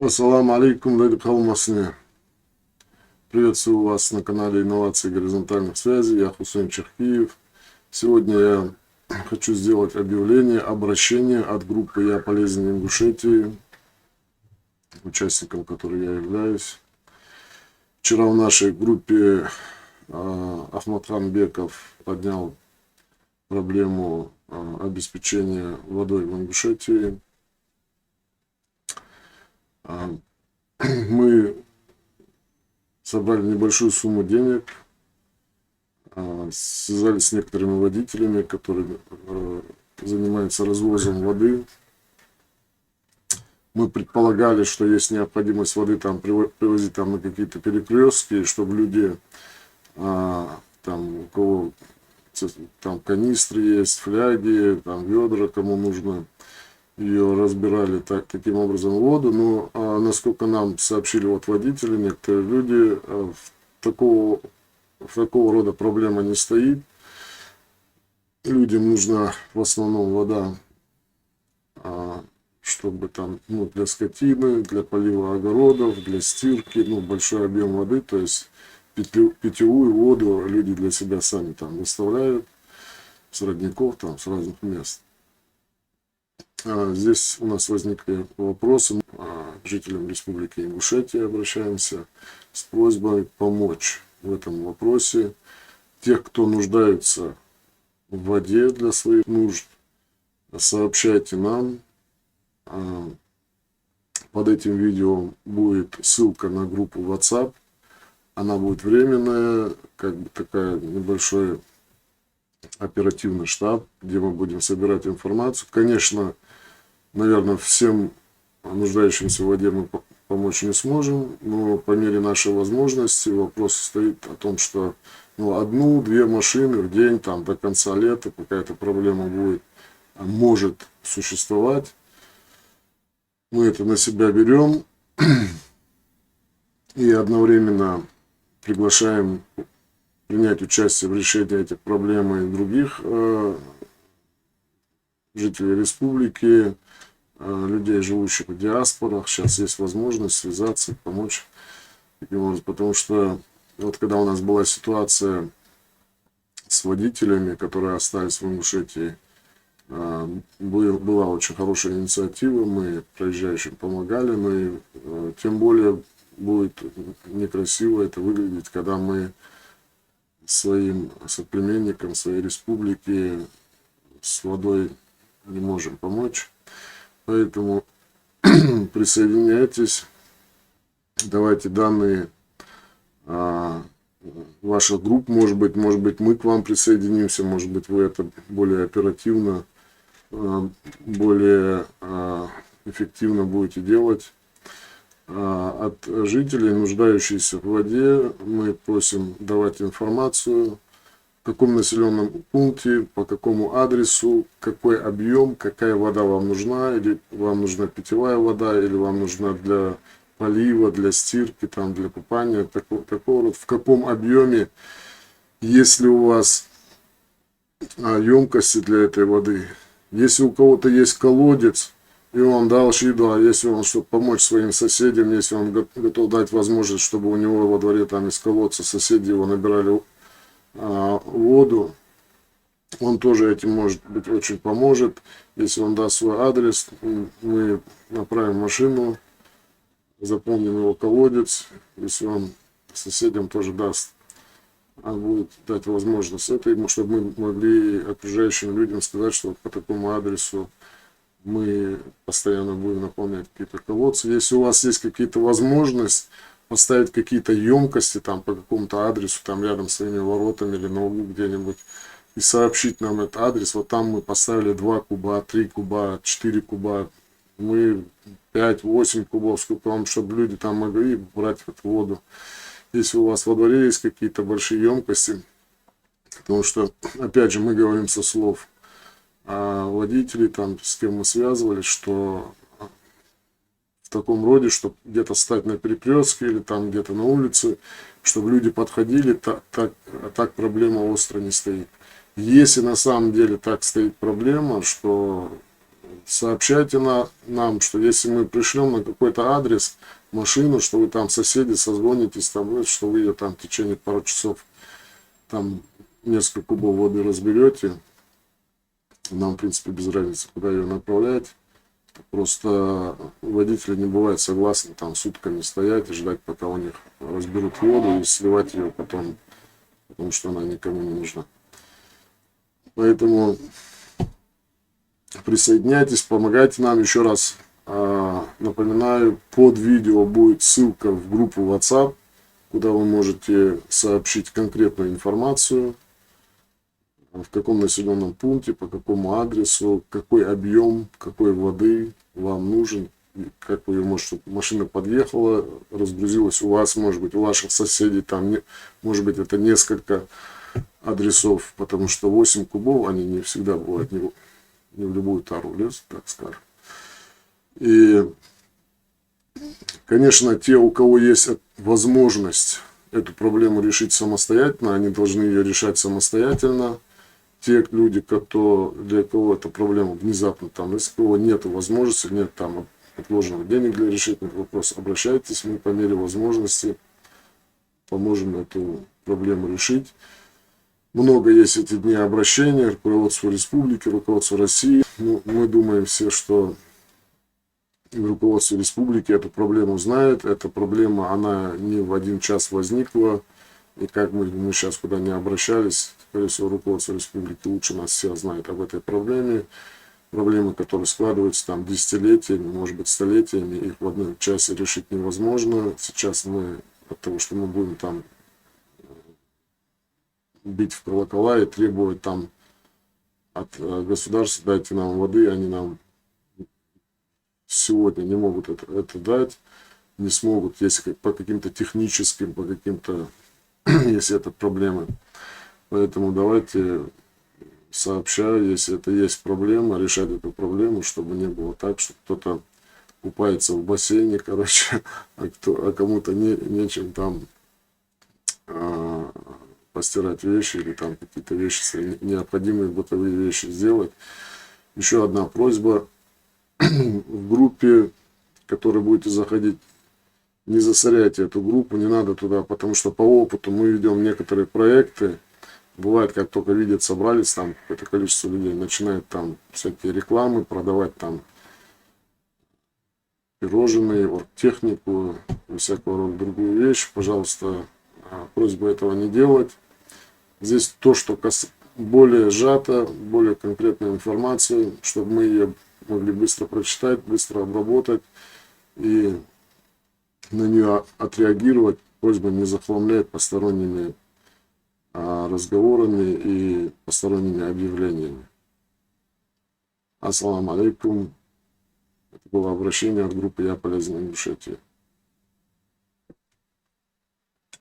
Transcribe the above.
Ассаламу алейкум, дорогие каумасны. Приветствую вас на канале Инновации горизонтальных связей. Я Хусейн Черкиев. Сегодня я хочу сделать объявление, обращение от группы «Я полезен Ингушетии», участником которой я являюсь. Вчера в нашей группе Ахматхан Беков поднял проблему обеспечения водой в Ингушетии. Мы собрали небольшую сумму денег, связались с некоторыми водителями, которые занимаются развозом воды. Мы предполагали, что есть необходимость воды там привозить там на какие-то перекрестки, чтобы люди, там у кого там канистры есть, фляги, там ведра, кому нужно, ее разбирали таким образом воду. Но насколько нам сообщили вот водители, некоторые люди, такого рода проблема не стоит. Людям нужна в основном вода, чтобы там, для скотины, для полива огородов, для стирки, большой объем воды, то есть питьевую воду люди для себя сами там доставляют с родников, там, с разных мест. Здесь у нас возникли вопросы. Жителям Республики Ингушетия обращаемся с просьбой помочь в этом вопросе. Тех, кто нуждается в воде для своих нужд, сообщайте нам. Под этим видео будет ссылка на группу WhatsApp. Она будет временная, как бы такая небольшой оперативный штаб, где мы будем собирать информацию. Конечно, наверное, всем нуждающимся в воде мы помочь не сможем, но по мере нашей возможности вопрос стоит о том, что одну-две машины в день там, до конца лета какая-то проблема может существовать. Мы это на себя берем и одновременно приглашаем принять участие в решении этих проблем и других жителей республики, людей, живущих в диаспорах. Сейчас есть возможность связаться, помочь таким образом, потому что вот когда у нас была ситуация с водителями, которые остались в Ингушетии, была очень хорошая инициатива, мы проезжающим помогали, но и тем более будет некрасиво это выглядеть, когда мы своим соплеменникам, своей республике с водой не можем помочь. Поэтому присоединяйтесь, давайте данные ваших групп, может быть мы к вам присоединимся, может быть вы это более оперативно, более эффективно будете делать. От жителей, нуждающихся в воде, мы просим давать информацию, в каком населенном пункте, по какому адресу, какой объем, какая вода вам нужна, или вам нужна питьевая вода, или вам нужна для полива, для стирки, там, для купания, такого рода, в каком объеме, есть ли у вас емкости для этой воды. Если у кого-то есть колодец, и он дал шиду, а если он, чтобы помочь своим соседям, если он готов дать возможность, чтобы у него во дворе там из колодца соседи его набирали воду, он тоже этим, может быть, очень поможет. Если он даст свой адрес, мы направим машину, заполним его колодец. Если он соседям тоже даст, будет дать возможность это, чтобы мы могли окружающим людям сказать, что по такому адресу мы постоянно будем наполнять какие-то колодцы. Если у вас есть какие-то возможности поставить какие-то емкости там по какому-то адресу, там рядом с своими воротами или на углу где-нибудь, и сообщить нам этот адрес, вот там мы поставили 2 куба, 3 куба, 4 куба, мы 5-8 кубов, сколько вам, чтобы люди там могли брать эту воду. Если у вас во дворе есть какие-то большие емкости, потому что, опять же, мы говорим со слов водителей, там, с кем мы связывались, что в таком роде, чтобы где-то стать на перекрестке или там где-то на улице, чтобы люди подходили, так проблема остро не стоит. Если на самом деле так стоит проблема, что сообщайте нам, что если мы пришлем на какой-то адрес машину, что вы там соседи созвонитесь, там, что вы ее там в течение пару часов там несколько кубов воды разберете. Нам, в принципе, без разницы, куда ее направлять. Просто водители не бывают согласны там сутками стоять и ждать, пока у них разберут воду и сливать ее потом, потому что она никому не нужна. Поэтому присоединяйтесь, помогайте нам. Еще раз напоминаю, под видео будет ссылка в группу WhatsApp, куда вы можете сообщить конкретную информацию, в каком населенном пункте, по какому адресу, какой объем, какой воды вам нужен, как вы ее можете, чтобы машина подъехала, разгрузилась у вас, может быть, у ваших соседей, там, может быть, это несколько адресов, потому что 8 кубов, они не всегда бывают, не в любую тару лезут, так скажем. И, конечно, те, у кого есть возможность эту проблему решить самостоятельно, они должны ее решать самостоятельно. Те люди, для кого эта проблема внезапно, там, если у кого нет возможности, нет там отложенных денег для решения этого вопроса, обращайтесь, мы по мере возможности поможем эту проблему решить. Много есть эти дни обращений, руководство республики, руководство России. Мы думаем все, что руководство республики эту проблему знает. Эта проблема, она не в один час возникла. И как мы сейчас куда не обращались, скорее всего, руководство республики лучше нас всех знает об этой проблеме. Проблемы, которые складываются там десятилетиями, может быть, столетиями, их в одном часе решить невозможно. Сейчас мы от того, что мы будем там бить в колокола и требовать там от государства, дайте нам воды, они нам сегодня не могут это дать, не смогут, если по каким-то техническим, по каким-то, если это проблемы. Поэтому давайте, сообщаю, если это есть проблема, решать эту проблему, чтобы не было так, что кто-то купается в бассейне, короче, а кому-то нечем там постирать вещи или там какие-то вещи, необходимые бытовые вещи сделать. Еще одна просьба. В группе, в которой будете заходить, не засоряйте эту группу, не надо туда, потому что по опыту мы ведем некоторые проекты. Бывает, как только видят, собрались там какое-то количество людей, начинают там всякие рекламы продавать там пирожные, оргтехнику, всякого рода другую вещь. Пожалуйста, просьба этого не делать. Здесь то, что более сжато, более конкретная информация, чтобы мы ее могли быстро прочитать, быстро обработать и на нее отреагировать. Просьба не захламлять посторонними разговорами и посторонними объявлениями. Ассаламу алейкум. Это было обращение от группы «Я полезен Ингушетии».